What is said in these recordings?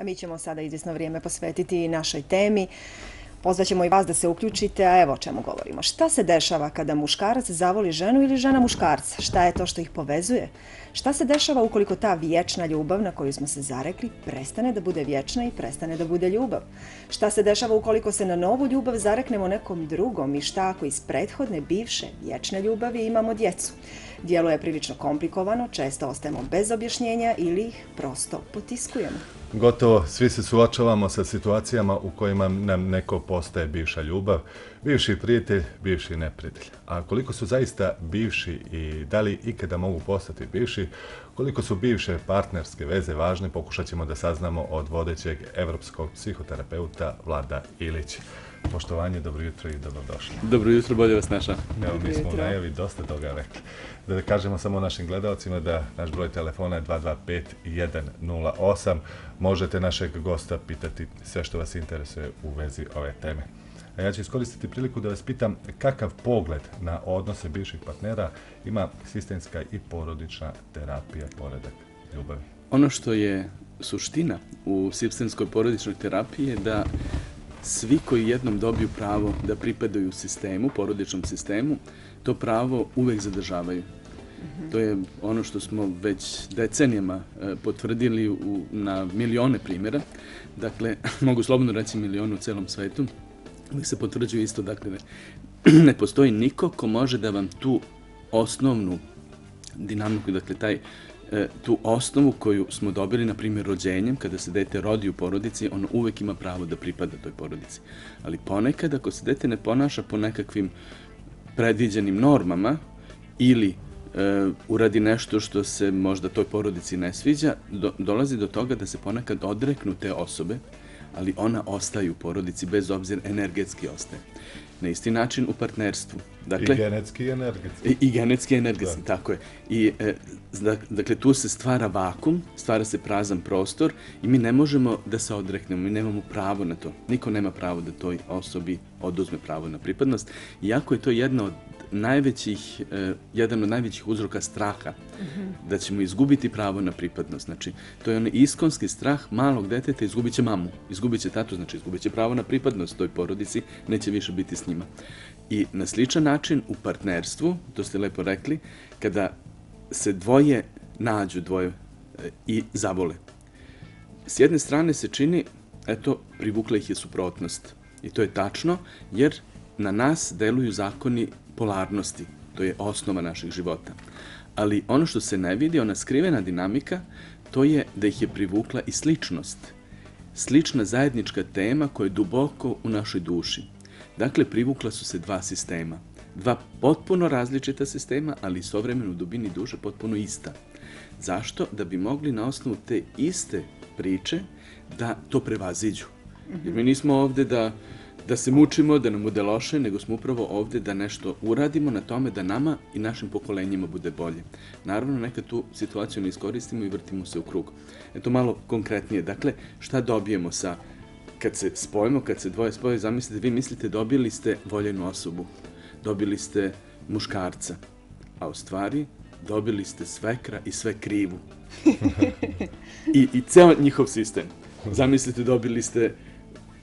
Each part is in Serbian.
A mi ćemo sada izvjesno vrijeme posvetiti našoj temi. Pozvaćemo i vas da se uključite, a evo o čemu govorimo. Šta se dešava kada muškarac zavoli ženu ili žena muškarca? Šta je to što ih povezuje? Šta se dešava ukoliko ta vječna ljubav na koju smo se zarekli prestane da bude vječna i prestane da bude ljubav? Šta se dešava ukoliko se na novu ljubav zareknemo nekom drugom i šta ako iz prethodne, bivše, vječne ljubavi imamo djecu? Djeluje prilično komplikovano, često ostajemo bez objašnjenja ili ih prosto potiskujemo. Gotovo svi se suočavamo sa situacijama u kojima nam neko postaje bivša ljubav, bivši prijatelj, bivši neprijatelj. A koliko su zaista bivši i da li ikada mogu postati bivši, koliko su bivše partnerske veze važne, pokušat ćemo da saznamo od vodećeg evropskog psihoterapeuta Vlada Ilić. Poštovanje, dobro jutro i dobrodošli. Dobro jutro, bolje vas našao. Evo, mi smo u najavi dosta toga rekli. Da kažemo samo našim gledalcima da naš broj telefona je 225-108. Možete našeg gosta pitati sve što vas interesuje u vezi ove teme. A ja ću iskoristiti priliku da vas pitam kakav pogled na odnose bivših partnera ima sistemska i porodična terapija poredak ljubavi. Ono što je suština u sistemskoj porodičnoj terapiji je da svi koji jednom dobiju pravo da pripadaju sistemu, porodičnom sistemu, to pravo uvek zadržavaju. To je ono što smo već decenijama potvrdili na milione primjera. Dakle, mogu slobodno reći milione u celom svetu. Uvijek se potvrđuje isto, dakle, ne postoji niko ko može da vam tu osnovnu dinamiku, dakle, tu osnovu koju smo dobili, na primjer, rođenjem, kada se dete rodi u porodici, ono uvek ima pravo da pripada toj porodici. Ali ponekad, ako se dete ne ponaša po nekakvim predviđenim normama ili uradi nešto što se možda toj porodici ne sviđa, dolazi do toga da se ponekad odreknu te osobe, ali ona ostaje u porodici, bez obzira energetski ostaje. Na isti način u partnerstvu. Dakle, i genetski i energetski. I genetski i energetski, tako je. I, dakle, tu se stvara vakum, stvara se prazan prostor i mi ne možemo da se odreknemo, mi nemamo pravo na to. Niko nema pravo da toj osobi oduzme pravo na pripadnost. Iako je to jedan od najvećih uzroka straha, da ćemo izgubiti pravo na pripadnost. Znači, to je onaj iskonski strah malog deteta, izgubit će mamu, izgubit će tatu, znači izgubit će pravo na pripadnost toj porodici, neće više biti s njima. I na sličan način u partnerstvu, to ste lepo rekli, kada se dvoje nađu, i zavole. S jedne strane se čini, eto, privukla ih je suprotnost. I to je tačno, jer na nas deluju zakoni polarnosti. To je osnova naših života. Ali ono što se ne vidi, ona skrivena dinamika, to je da ih je privukla i sličnost. Slična zajednička tema koja je duboko u našoj duši. Dakle, privukla su se dva sistema. Dva potpuno različita sistema, ali istovremeno u dubini duše potpuno ista. Zašto? Da bi mogli na osnovu te iste priče da to prevaziđu. Jer mi nismo ovde da se mučimo, da nam bude loše, nego smo upravo ovde da nešto uradimo na tome da nama i našim pokolenjima bude bolje. Naravno, nekad tu situaciju ne iskoristimo i vrtimo se u krug. Eto malo konkretnije. Dakle, šta dobijemo kad se spojimo, kad se dvoje spoje, zamislite, vi mislite dobili ste voljenu osobu, dobili ste muškarca, a u stvari dobili ste svekra i sve krivu. I ceo njihov sistem. Zamislite, dobili ste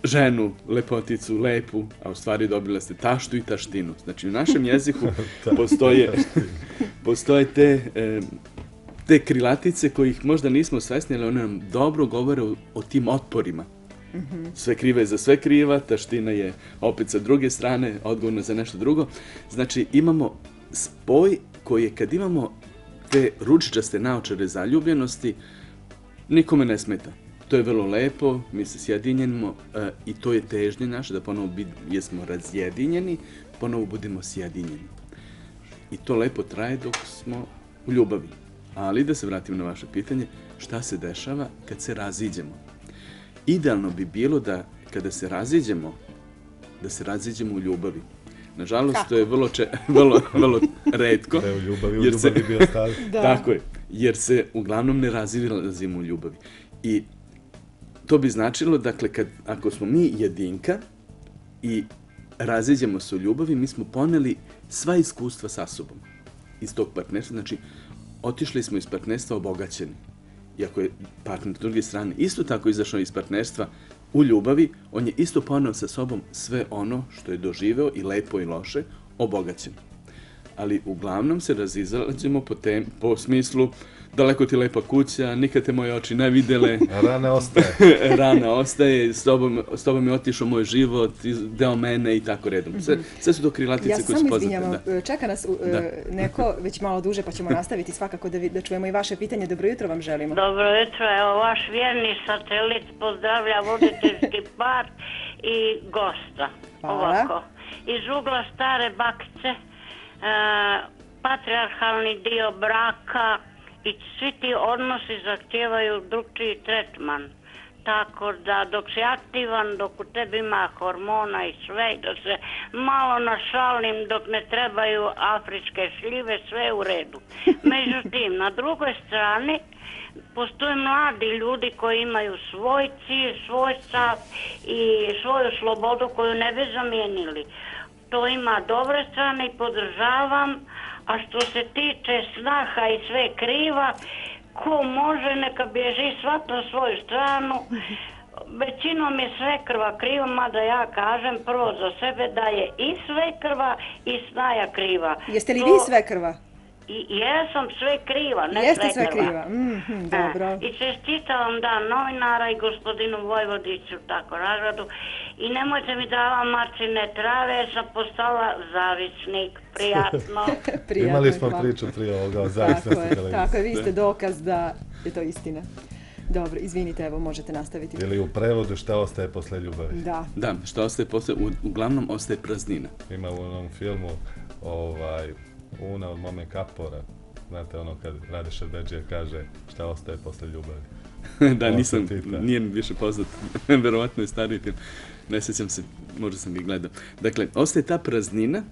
ženu, lepoticu, lepu, a u stvari dobila ste taštu i taštinu. Znači, u našem jeziku postoje te krilatice kojih možda nismo svesni, ali one nam dobro govore o tim otporima. Sve krive je za sve kriva, taština je opet sa druge strane, odgovorna za nešto drugo. Znači, imamo spoj koji je, kad imamo te ručičaste naočare zaljubljenosti, nikome ne smeta. To je vrlo lepo, mi se sjedinjenimo i to je težnje naše, da ponovo jesmo razjedinjeni, ponovo budemo sjedinjeni. I to lepo traje dok smo u ljubavi. Ali da se vratimo na vaše pitanje, šta se dešava kad se raziđemo? Idealno bi bilo da kada se raziđemo, da se raziđemo u ljubavi. Nažalost, to je vrlo retko. Da je u ljubavi bio stav. Tako je, jer se uglavnom ne razilazimo u ljubavi. I to bi značilo, dakle, ako smo mi jedinka i raziđemo se u ljubavi, mi smo poneli sva iskustva sa sobom iz tog partnerstva. Znači, otišli smo iz partnerstva obogaćeni. i ako je partner s druge strane isto tako izašao iz partnerstva u ljubavi, on je isto poneo sa sobom sve ono što je doživeo i lepo i loše, obogaćen. Ali uglavnom se razilađemo po smislu daleko ti lepa kuća, nikad te moje oči ne videle. Rana ostaje. Rana ostaje, s tobom je otišao moj život, deo mene i tako redom. Sve su to krilatice koje su poznate. Ja samo izvinjavam, čeka nas neko već malo duže pa ćemo nastaviti svakako da čujemo i vaše pitanje. Dobro jutro vam želimo. Dobro jutro, evo vaš vjerni satelit pozdravlja voditeljski par i gosta. Ovako, iz ugla stare bakice, patrijarhalni dio braka i svi ti odnosi zahtijevaju drugčiji tretman. Tako da dok si aktivan, dok u tebi ima hormona i sve, i da se malo našalim dok ne trebaju afričke šljive, sve je u redu. Međutim, na drugoj strani postoje mladi ljudi koji imaju svoj cilj, svoj stav i svoju slobodu koju ne bi zamijenili. To ima dobre strane i podržavam, a što se tiče snaha i sve kriva, ko može neka bježi svat na svoju stranu. Većinom je svekrva kriva, mada ja kažem prvo za sebe da je i svekrva i snaja kriva. Jeste li vi svekrva? Jesam sve kriva, ne Jeste sve svekrva. kriva, dobro. I čestitam dan novinara i gospodinu Vojvodiću tako nagradu. I nemojte mi davati marčine trave, jer sam postala zavisnik. Prijatno. Imali smo priču prije ovoga, zavisno ste televizije. Tako je, vi ste dokaz da je to istina. Dobro, izvinite, evo možete nastaviti. Ili u prevodu šta ostaje posle ljubavi. Da, šta ostaje posle, uglavnom ostaje praznina. Ima u onom filmu Una od Mome Kapora. Znate ono kad Rade Šerbedžija kaže šta ostaje posle ljubavi. Da, nije mi više poznat, verovatno je stariji film. Ne sjećam se, možda sam ga gledao. Dakle, ostaje ta praznina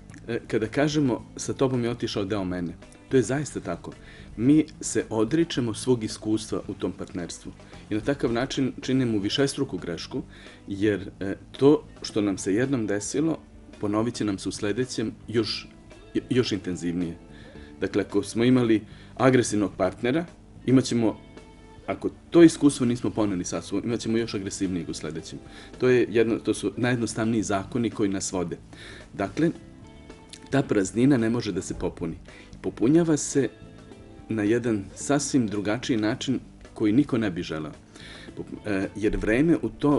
kada kažemo sa tobom je otišao deo mene. To je zaista tako. Mi se odričemo svog iskustva u tom partnerstvu. I na takav način činimo višestruku grešku, jer to što nam se jednom desilo, ponovit će nam se u sljedećem još intenzivnije. Dakle, ako smo imali agresivnog partnera, imat ćemo, ako to iskustvo nismo poneli sa sobom, imat ćemo još agresivnijeg u sljedećem. To su najjednostavniji zakoni koji nas vode. Dakle, ta praznina ne može da se popuni. Popunjava se na jedan sasvim drugačiji način koji niko ne bi želeo. Jer vreme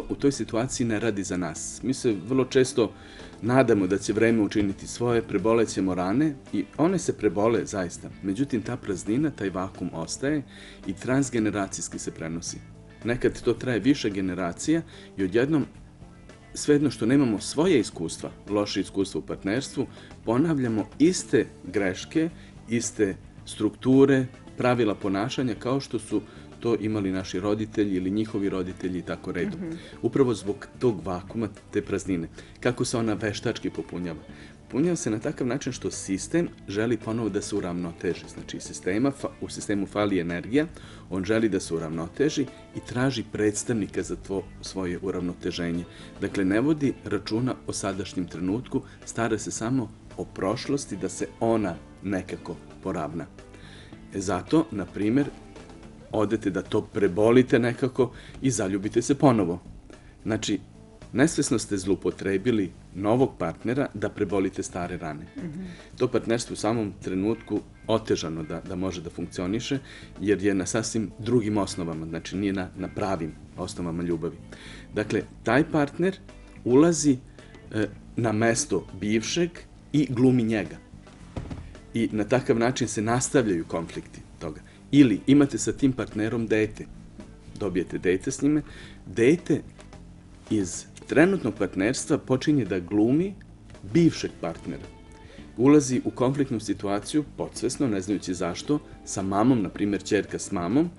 u toj situaciji ne radi za nas. Mi se vrlo često nadamo da će vreme učiniti svoje, prebolećemo rane i one se prebole zaista. Međutim, ta praznina, taj vakum ostaje i transgeneracijski se prenosi. Nekad to traje više generacija i odjednom, svejedno što nemamo svoje iskustva, loše iskustva u partnerstvu, ponavljamo iste greške, iste strukture, pravila ponašanja kao što su to imali naši roditelji ili njihovi roditelji i tako redom. Upravo zbog tog vakuma, te praznine. Kako se ona veštački popunjava? Popunjava se na takav način što sistem želi ponovo da se uravnoteži. Znači, u sistemu fali energija, on želi da se uravnoteži i traži predstavnika za svoje uravnoteženje. Dakle, ne vodi računa o sadašnjem trenutku, stara se samo o prošlosti da se ona nekako poravna. Zato, na primjer, odete da to prebolite nekako i zaljubite se ponovo. Znači, nesvesno ste zloupotrebili novog partnera da prebolite stare rane. To partnerstvo u samom trenutku otežano da može da funkcioniše, jer je na sasvim drugim osnovama, znači nije na pravim osnovama ljubavi. Dakle, taj partner ulazi na mesto bivšeg i glumi njega. I na takav način se nastavljaju konflikti toga. Ili imate sa tim partnerom dete, dobijete dete s njime, dete iz trenutnog partnerstva počinje da glumi bivšeg partnera. Ulazi u konfliktnu situaciju, podsvesno, ne znajući zašto, sa mamom, na primjer ćerka s mamom,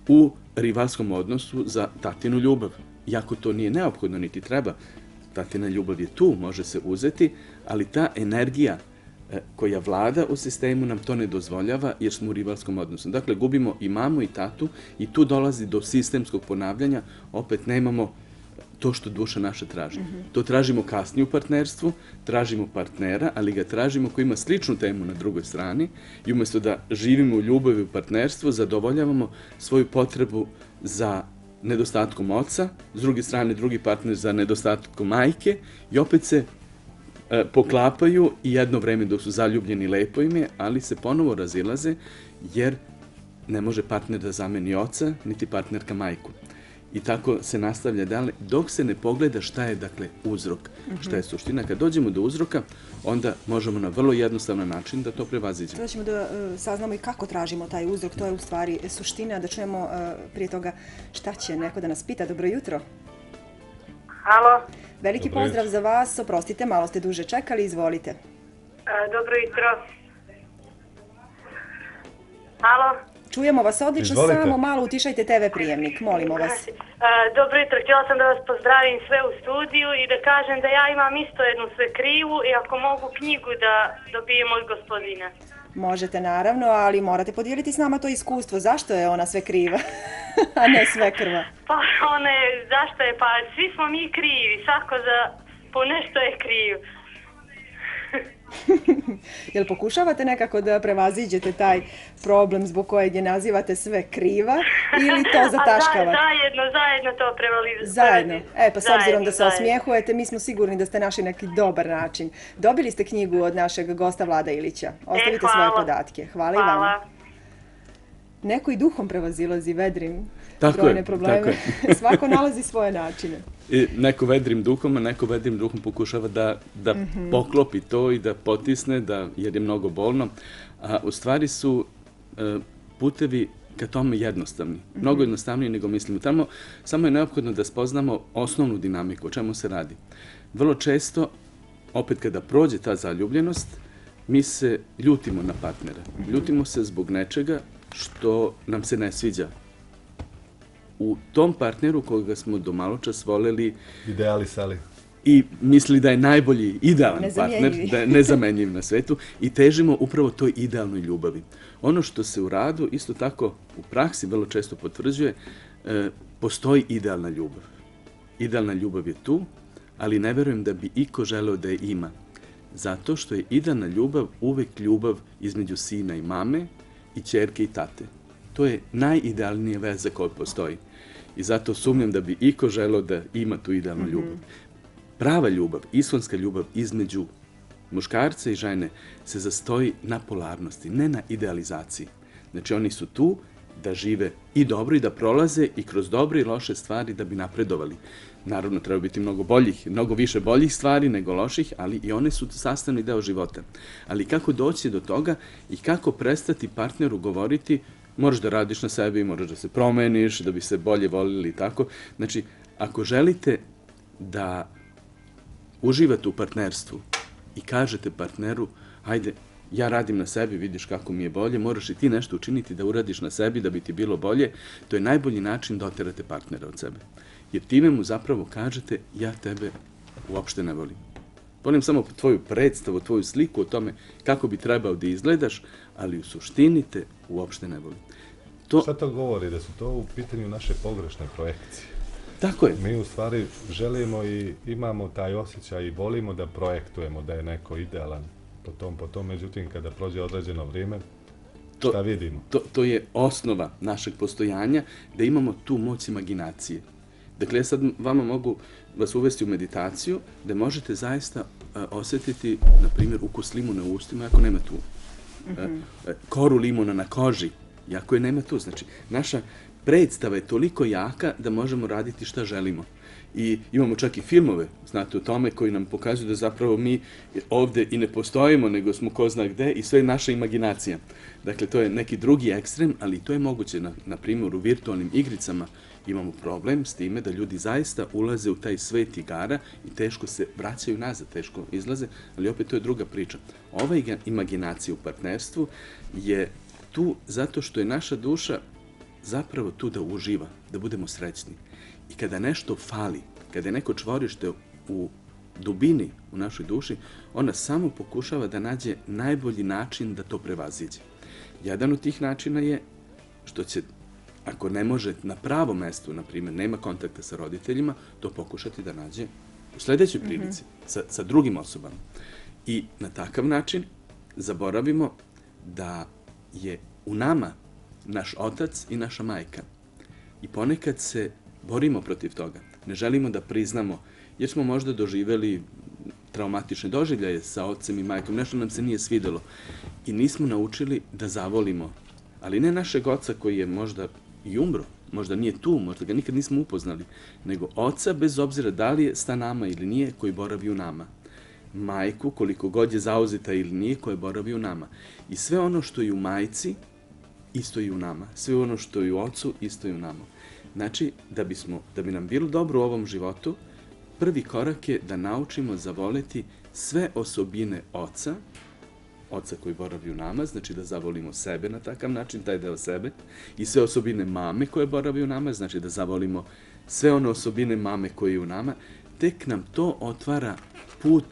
u rivalskom odnosu za tatinu ljubav. Iako to nije neophodno, niti treba. Tatina ljubav je tu, može se uzeti, ali ta energija koja vlada u sistemu nam to ne dozvoljava jer smo u rivalskom odnosu. Dakle, gubimo i mamu i tatu i tu dolazi do sistemskog ponavljanja, opet nemamo to što duša naša traži. To tražimo kasnije u partnerstvu, tražimo partnera, ali ga tražimo koji ima sličnu temu na drugoj strani i umjesto da živimo u ljubavi u partnerstvu, zadovoljavamo svoju potrebu za nedostatkom oca, s druge strane drugi partner za nedostatkom majke i opet se poklapaju i jedno vreme dok su zaljubljeni lepo im je, ali se ponovo razilaze jer ne može partner da zameni oca, niti partnerka majku. I tako se nastavlja dalje, dok se ne pogleda šta je, dakle, uzrok, šta je suština. Kad dođemo do uzroka, onda možemo na vrlo jednostavan način da to prevaziđemo. Sada ćemo da saznamo i kako tražimo taj uzrok, to je u stvari suština, da čujemo prije toga šta će neko da nas pita. Dobro jutro. Halo. Veliki pozdrav za vas, oprostite, malo ste duže čekali, izvolite. Dobro jutro. Halo. Čujemo vas odlično, Izvolite. samo malo utišajte TV prijemnik, molimo vas. Dobro jutro, htjela sam da vas pozdravim sve u studiju i da kažem da ja imam isto jednu svekrivu i ako mogu knjigu da dobijem od gospodina. Možete naravno, ali morate podijeliti s nama to iskustvo. Zašto je ona sve kriva, a ne sve krva? Pa ona je, zašto je, pa svi smo mi krivi, svako za po nešto je kriv. Jel pokušavate nekako da prevaziđete taj problem zbog kojeg je nazivate sve kriva ili to zataškavate? Zajedno to prevaziđemo. Zajedno. Pa s obzirom da se osmijehujete, mi smo sigurni da ste našli neki dobar način. Dobili ste knjigu od našeg gosta Vlada Ilića. Ostavite svoje podatke. Hvala i vama. Neko i duhom prevazilazi vedrim brojne probleme. Svako nalazi svoje načine. Neko vedrim duhom, a neko vedrim duhom pokušava da poklopi to i da potisne, jer je mnogo bolno. A u stvari su putevi ka tome jednostavni. Mnogo jednostavniji nego mislimo. Tamo samo je neophodno da spoznamo osnovnu dinamiku, o čemu se radi. Vrlo često, opet kada prođe ta zaljubljenost, mi se ljutimo na partnera. Ljutimo se zbog nečega što nam se ne sviđa u tom partneru koga smo do maločas voleli, idealisali i mislili da je najbolji, idealan partner, da je nezamenjiv na svetu i težimo upravo toj idealnoj ljubavi. Ono što se u radu, isto tako u praksi vrlo često potvrđuje, postoji idealna ljubav. Idealna ljubav je tu, ali ne verujem da bi iko želeo da je ima. Zato što je idealna ljubav uvek ljubav između sina i mame i ćerke i tate. To je najidealnija veza koja postoji. I zato sumnjam da bi iko želeo da ima tu idealnu ljubav. Prava ljubav, iskonska ljubav između muškarca i žene se zastoji na polarnosti, ne na idealizaciji. Znači oni su tu da žive i dobro i da prolaze i kroz dobre i loše stvari da bi napredovali. Naravno, treba biti mnogo više boljih stvari nego loših, ali i one su sastavni deo života. Ali kako doći do toga i kako prestati partneru govoriti moraš da radiš na sebi, moraš da se promeniš, da bi se bolje volili i tako. Znači, ako želite da uživate u partnerstvu i kažete partneru, hajde, ja radim na sebi, vidiš kako mi je bolje, moraš i ti nešto učiniti da uradiš na sebi da bi ti bilo bolje, to je najbolji način da oterate partnera od sebe. Jer time mu zapravo kažete, ja tebe uopšte ne volim. Volim samo tvoju predstavu, tvoju sliku o tome kako bi trebao da izgledaš, ali u suštini te uopšte ne volim. Šta to govori? Da su to u pitanju naše pogrešne projekcije. Tako je. Mi u stvari želimo i imamo taj osjećaj i volimo da projektujemo da je neko idealan po tom, međutim kada prođe određeno vrijeme, šta vidimo? To je osnova našeg postojanja, da imamo tu moć imaginacije. Dakle, ja sad vama mogu vas uvesti u meditaciju, da možete zaista osjetiti, na primjer, ukus limuna u ustima, ako nema tu. Koru limuna na koži, ako je nema tu. Znači, naša predstava je toliko jaka da možemo raditi šta želimo. I imamo čak i filmove, znate, o tome koji nam pokazuju da zapravo mi ovde i ne postojimo, nego smo ko zna gde i sve je naša imaginacija. Dakle, to je neki drugi ekstrem, ali to je moguće, na primjer, u virtualnim igricama imamo problem s time da ljudi zaista ulaze u taj svet igara i teško se vraćaju nazad, teško izlaze, ali opet to je druga priča. Ova imaginacija u partnerstvu je tu zato što je naša duša zapravo tu da uživa, da budemo srećni. I kada nešto fali, kada je neko čvorište u dubini u našoj duši, ona samo pokušava da nađe najbolji način da to prevaziđe. Jedan od tih načina je što će ako ne može na pravom mestu, na primjer, nema kontakta sa roditeljima, to pokušati da nađe u sljedećoj prilici, sa drugim osobama. I na takav način zaboravimo da je u nama naš otac i naša majka. I ponekad se borimo protiv toga. Ne želimo da priznamo, jer smo možda doživjeli traumatične doživljaje sa ocem i majkom, nešto nam se nije svidelo. I nismo naučili da zavolimo, ali ne našeg oca koji je možda i umro, možda nije tu, možda ga nikad nismo upoznali, nego oca bez obzira da li je sa nama ili nije, koji boravi u nama. Majku, koliko god je zauzeta ili nije, koja boravi u nama. I sve ono što je u majci, isto i u nama. Sve ono što je u ocu, isto i u nama. Znači, da bi nam bilo dobro u ovom životu, prvi korak je da naučimo zavoleti sve osobine oca koji boravi u nama, znači da zavolimo sebe na takav način, taj deo sebe, i sve osobine mame koje boravi u nama, znači da zavolimo sve one osobine mame koje je u nama, tek nam to otvara put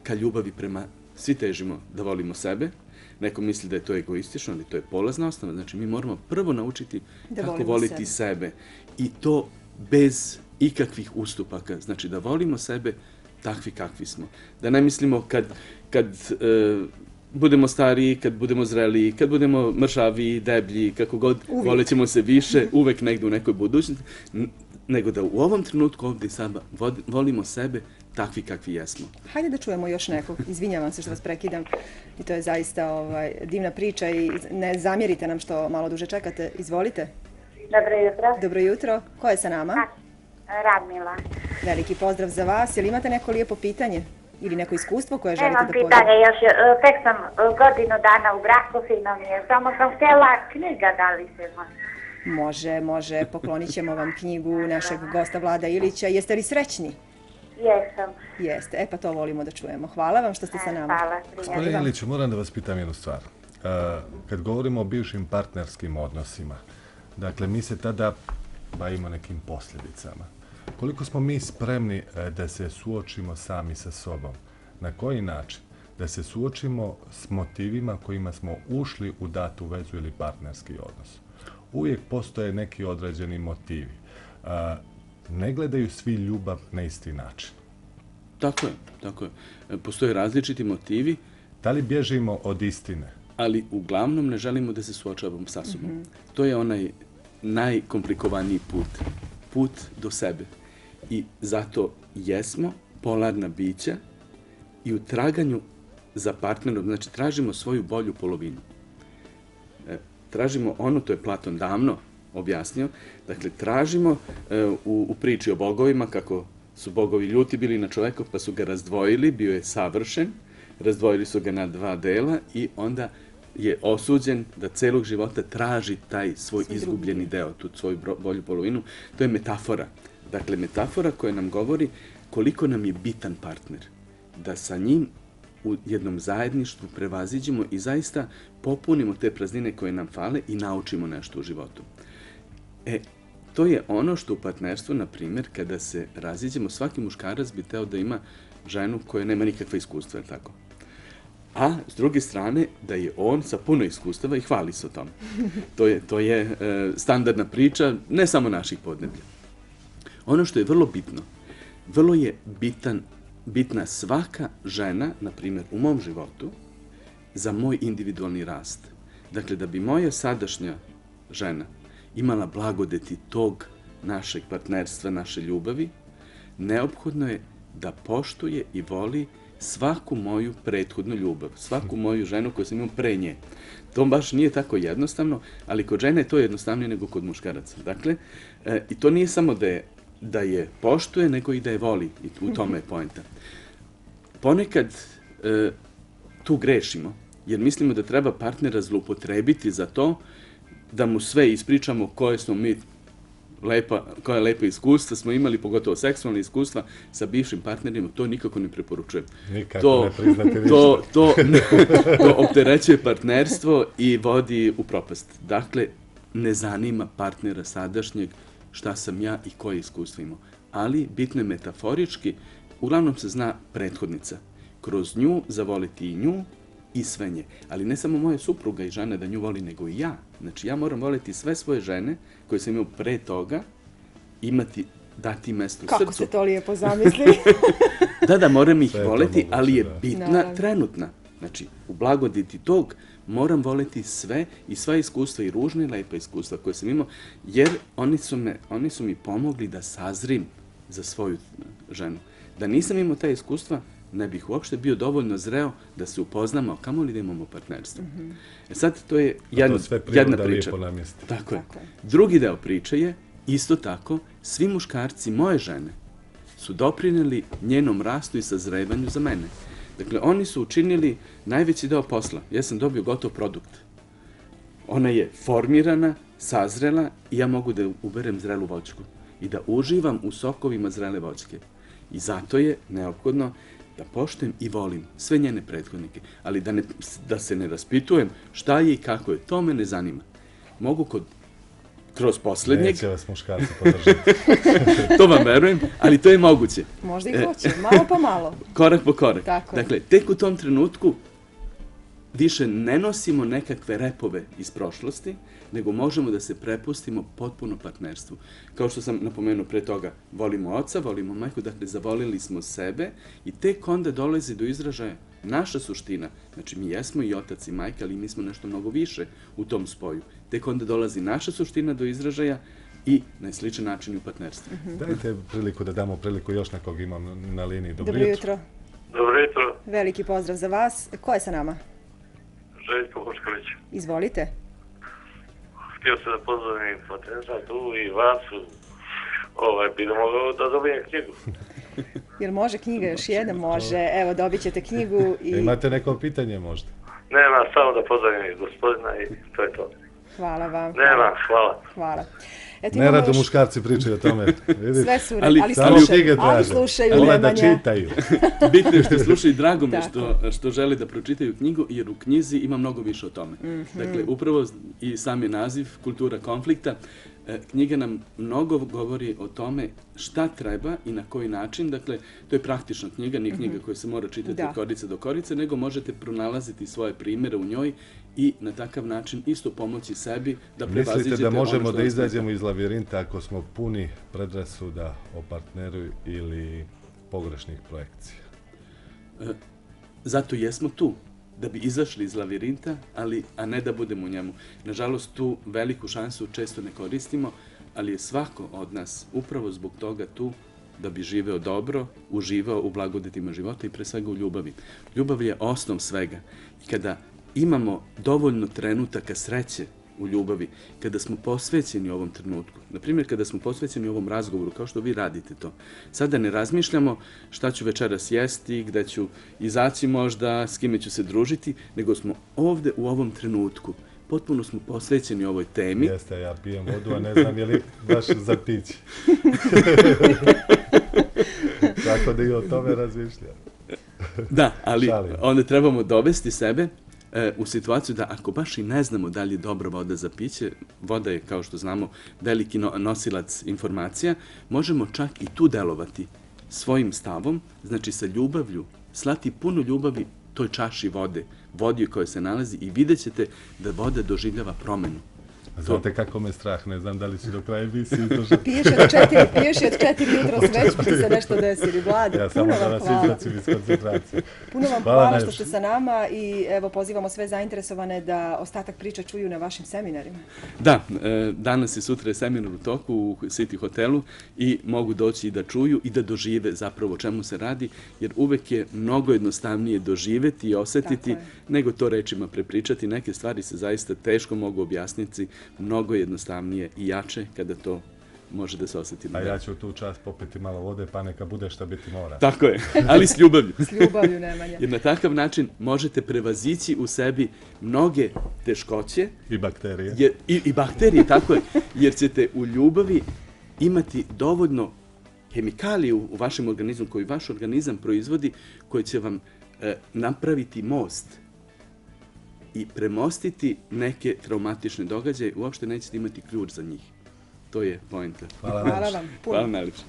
ka ljubavi prema, svi težimo da volimo sebe. Neko misli da je to egoistično, ali to je polazna osnova. Znači, mi moramo prvo naučiti kako voliti sebe. I to bez ikakvih ustupaka. Znači, da volimo sebe takvi kakvi smo. Da ne mislimo kad budemo stariji, kad budemo zreliji, kad budemo mršavi, deblji, kako god, volit ćemo se više, uvek negdje u nekoj budućnosti, nego da u ovom trenutku ovdje i sada volimo sebe takvi kakvi jesmo. Hajde da čujemo još nekog. Izvinjavam se što vas prekidam. I to je zaista divna priča i ne zamjerite nam što malo duže čekate. Izvolite. Dobro jutro. Dobro jutro. Ko je sa nama? Radmila. Veliki pozdrav za vas. Jel imate neko lijepo pitanje? Ili neko iskustvo koje želite da podijelite? Nemam pitanje još. Tek sam godinu dana u braku, fino mi je. Samo sam htjela knjiga, da li se može? Može. Poklonit ćemo vam knjigu našeg gosta Vlada Ilića. Jeste li srećni? Jesam. Jeste. Pa to volimo da čujemo. Hvala vam što ste sa nama. Hvala. Gospodin Ilić, moram da vas pitam jednu stvar. Kad govorimo o bivšim partnerskim odnosima, dakle, mi se tada bavimo nekim posljedicama. Koliko smo mi spremni da se suočimo sami sa sobom? Na koji način? Da se suočimo s motivima kojima smo ušli u datu vezu ili partnerski odnos. Uvijek postoje neki određeni motivi. Ne gledaju svi ljubav na isti način. Tako je. Postoje različiti motivi. Da li bježimo od istine? Ali uglavnom ne želimo da se suočavamo sa sobom. To je onaj najkomplikovaniji put do sebe. I zato jesmo polarna bića i u traganju za partnerom, znači tražimo svoju bolju polovinu. Tražimo ono, to je Platon davno objasnio, dakle tražimo u priči o bogovima kako su bogovi ljuti bili na čoveka pa su ga razdvojili, bio je savršen, razdvojili su ga na dva dela i onda je osuđen da celog života traži taj svoj izgubljeni deo, tu svoju bolju polovinu. To je metafora. Dakle, metafora koja nam govori koliko nam je bitan partner. Da sa njim u jednom zajedništvu prevaziđemo i zaista popunimo te praznine koje nam fale i naučimo nešto u životu. To je ono što u partnerstvu, na primjer, kada se raziđemo, svaki muškarac bi teo da ima ženu koja nema nikakva iskustva, tako? A s druge strane, da je on sa puno iskustava i hvali se o tom. To je standardna priča, ne samo naših podneblja. Ono što je vrlo bitno, vrlo je bitna svaka žena, na primjer u mom životu, za moj individualni rast. Dakle, da bi moja sadašnja žena imala blagodeti tog našeg partnerstva, naše ljubavi, neophodno je da poštuje i voli svaku moju prethodnu ljubav, svaku moju ženu koju sam imao pre nje. To baš nije tako jednostavno, ali kod žene je to jednostavnije nego kod muškaraca. Dakle, i to nije samo da je poštuje, nego i da je voli. I u tome je poenta. Ponekad tu grešimo, jer mislimo da treba partnera zloupotrebiti za to da mu sve ispričamo koje smo mi koja lepa iskustva smo imali, pogotovo seksualne iskustva sa bivšim partnerima, to nikako ne preporučujem. Nikako ne priznate ništa. To opterećuje partnerstvo i vodi u propast. Dakle, ne zanima partnera sadašnjeg šta sam ja i koje iskustvo imao. Ali, bitno je metaforički, uglavnom se zna prethodnica. Kroz nju zavoliti i nju i sve nje. Ali ne samo moja supruga i žena da nju voli, nego i ja. Znači, ja moram voliti sve svoje žene koje sam imao pre toga, dati mesto u srcu. Kako se to lijepo zamisli. Da, moram ih voleti, ali je bitna trenutna. Znači, u blagoditi tog moram voleti sve i sva iskustva i ružna i lepa iskustva koje sam imao, jer oni su mi pomogli da sazrim za svoju ženu. Da nisam imao ta iskustva, ne bih uopšte bio dovoljno zreo da se upoznamo, kamo li da imamo partnerstvo. Sad, to je jedna priča. Tako je. Drugi deo priče je, isto tako, svi muškarci moje žene su doprineli njenom rastu i sazrevanju za mene. Dakle, oni su učinili najveći deo posla. Ja sam dobio gotov produkt. Ona je formirana, sazrela i ja mogu da uberem zrelu voćku i da uživam u sokovima zrele voćke. I zato je neophodno da poštujem i volim sve njene prethodnike, ali da se ne raspitujem šta je i kako je. To me ne zanima. Mogu kroz poslednjeg... Neće vas muškarci podržati. To vam verujem, ali to je moguće. Možda i hoće, malo po malo. Korak po korak. Dakle, tek u tom trenutku više ne nosimo nekakve repove iz prošlosti, nego možemo da se prepustimo potpuno partnerstvu. Kao što sam napomenuo pre toga, volimo oca, volimo majku, dakle, zavolili smo sebe i tek onda dolazi do izražaja naša suština. Znači, mi jesmo i otac i majka, ali mi smo nešto mnogo više u tom spoju. Tek onda dolazi naša suština do izražaja i na sličan način i u partnerstvu. Dajte priliku da damo priliku još nekog imam na liniji. Dobro jutro. Dobro jutro. Veliki pozdrav za vas. Ko je sa nama? Željko Hoškalić. Izvolite. Htio se da pozdravim potenca tu i vas. Bi da mogao da dobijem knjigu. Jel može knjiga još jedna? Može. Evo, dobit ćete knjigu i... Imate neko pitanje možda? Nema, samo da pozdravim gospodina i to je to. Hvala vam. Nema, hvala. Hvala. Nerado muškarci pričaju o tome. Sve su, ali slušaju Nemanja. Da čitaju. Bitno je što slušaju, drago mi što žele da pročitaju knjigu, jer u knjizi ima mnogo više o tome. Dakle, upravo i sam je naziv Kultura konflikta. Knjiga nam mnogo govori o tome šta treba i na koji način. Dakle, to je praktična knjiga, nije knjiga koja se mora čitati od korice do korice, nego možete pronalaziti svoje primjere u njoj i na takav način isto pomoći sebi da prevaziđete ono što... Mislite da možemo da izađemo iz lavirinta ako smo puni predrasuda o partneru ili pogrešnih projekcija? Zato jesmo tu, da bi izašli iz lavirinta, a ne da budemo u njemu. Nažalost, tu veliku šansu često ne koristimo, ali je svako od nas upravo zbog toga tu da bi živeo dobro, uživao u blagodetima života i pre svega u ljubavi. Ljubav je osnov svega. I kada imamo dovoljno trenutaka sreće u ljubavi, kada smo posvećeni ovom trenutku, na primjer kada smo posvećeni ovom razgovoru, kao što vi radite to, sada ne razmišljamo šta ću večeras jesti, gde ću izaći možda, s kime ću se družiti, nego smo ovde u ovom trenutku. Potpuno smo posvećeni ovoj temi. Jeste, ja pijem vodu, a ne znam je li baš za pići. Tako da i o tome razmišljam. Da, ali onda trebamo dovesti sebe u situaciju da ako baš i ne znamo da li je dobra voda za piće, voda je, kao što znamo, veliki nosilac informacija, možemo čak i tu delovati svojim stavom, znači sa ljubavlju, slati puno ljubavi toj čaši vode, vodi u kojoj se nalazi i vidjet ćete da voda doživljava promenu. Znate kako me strah, ne znam da li si do kraja emisije izdržati. Piješ i od 4 jutro već pa ti se nešto desili. Vlado, ja samo da vas izbacim iz koncentracije. Puno vam hvala što ste sa nama i evo pozivamo sve zainteresovane da ostatak priča čuju na vašim seminarima. Da, danas i sutra je seminar u toku u City hotelu i mogu doći i da čuju i da dožive zapravo o čemu se radi, jer uvek je mnogo jednostavnije doživeti i osetiti nego to rečima prepričati. Neke stvari se zaista teško mogu objasniti, mnogo jednostavnije i jače kada to može da se osjeti. A ja ću tu čast popiti malo vode, pa neka bude šta biti mora. Tako je, ali s ljubavlju. S ljubavlju, Nemanja. Jer na takav način možete prevazići u sebi mnoge teškoće. I bakterije. I bakterije, tako je. Jer ćete u ljubavi imati dovoljno hemikalije u vašem organizmu, koji vaš organizam proizvodi, koji će vam napraviti most i premostiti neke traumatične događaje, uopšte nećete imati ključ za njih. To je poenta. Hvala vam. Hvala najlepše.